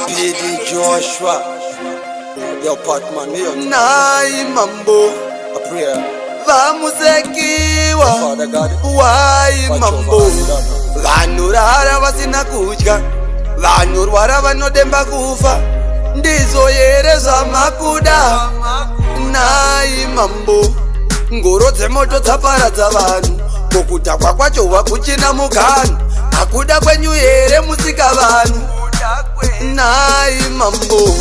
PD Joshua, your partner, me, Nai Mambo, a prayer. Vamusekiwa, Father God, why Mambo? Vanurara vasina kudya, vanurwara vanodemba kufa, ndizoyereza makuda. Nai Mambo, ngoro dzemoto dzaparadza vanhu, kukutakwa kwacho wakuchina muganu, akuda kwenyu here musika vanhu. Nai Mambo,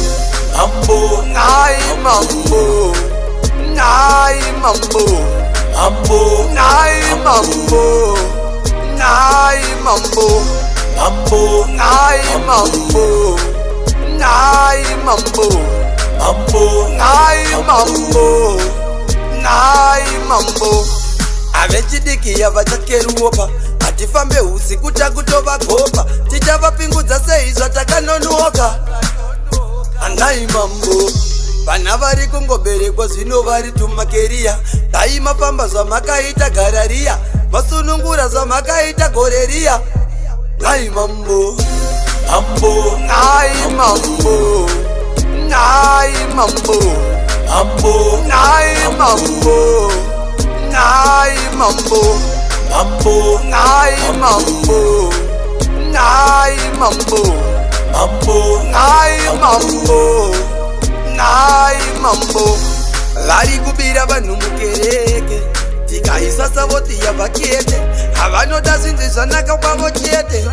Mambo, Nai Mambo, Nai Mambo, Mambo, Nai Mambo, Nai Mambo, Mambo, Nai Mambo, Nai Mambo, Mambo, Nai Mambo, Nai Mambo. Avechidiki vachakeruopa, atifambe usiku takutovagopa, tichavapingudza sei zvatakanonoka. Anai Mambo, vana vari kungoberekwa zvino vari tumakeriya, dai mafamba zvamakaita garariya, masunungura zvamakaita goreriya. Nai Mambo, Mambo, Nai Mambo, Nai Mambo, Mambo, Nai Mambo, Nai Mambo, Mambo, Nai Mambo, Nai Mambo, Mambo, Nai Mambo, Nai Mambo. Vari kubira vanhu mukereke, tikaisa savoti yavakete, havanoda zvinhu zvanaka kwavo chete.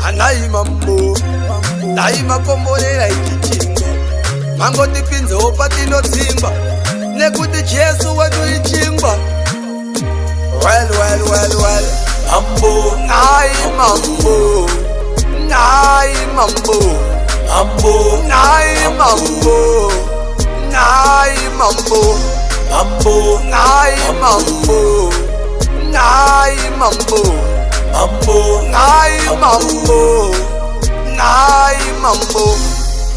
Anai Mambo, dai makomborera ichi chingwa, mangotipinzewo patinodzingwa, nekuti Jesu wedu ichingwa. Well, Mambo, Nai Mambo, Nai Mambo, Mambo, Nai Mambo, Nai Mambo, Mambo, Nai Mambo, Nai Mambo, Mambo, Nai Mambo, Nai Mambo.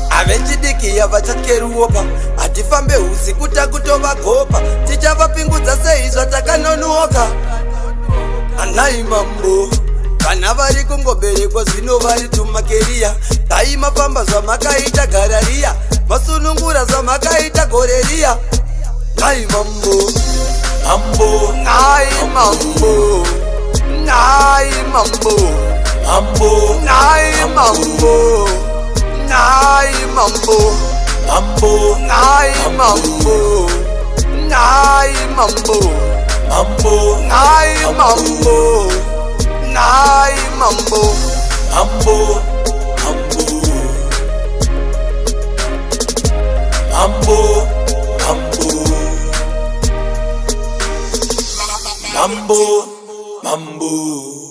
Avechidiki vachakeruopa, atifambe usiku takutovagopa, tichavapingudza sei zvatakanonoka. Anai Mambo, vana vari kungoberekwa zvino vari tumakeriya, dai mafamba zvamakaita garariya, masunungura zvamakaita goreriya. Nai Mambo, Mambo, Nai Mambo, Nai Mambo, Mambo, Nai Mambo, Nai Mambo, Mambo, Nai Mambo, Nai Mambo, Mambo, Nai Mambo, Nai Mambo, Mambo, Mambo, Mambo, Mambo, Mambo.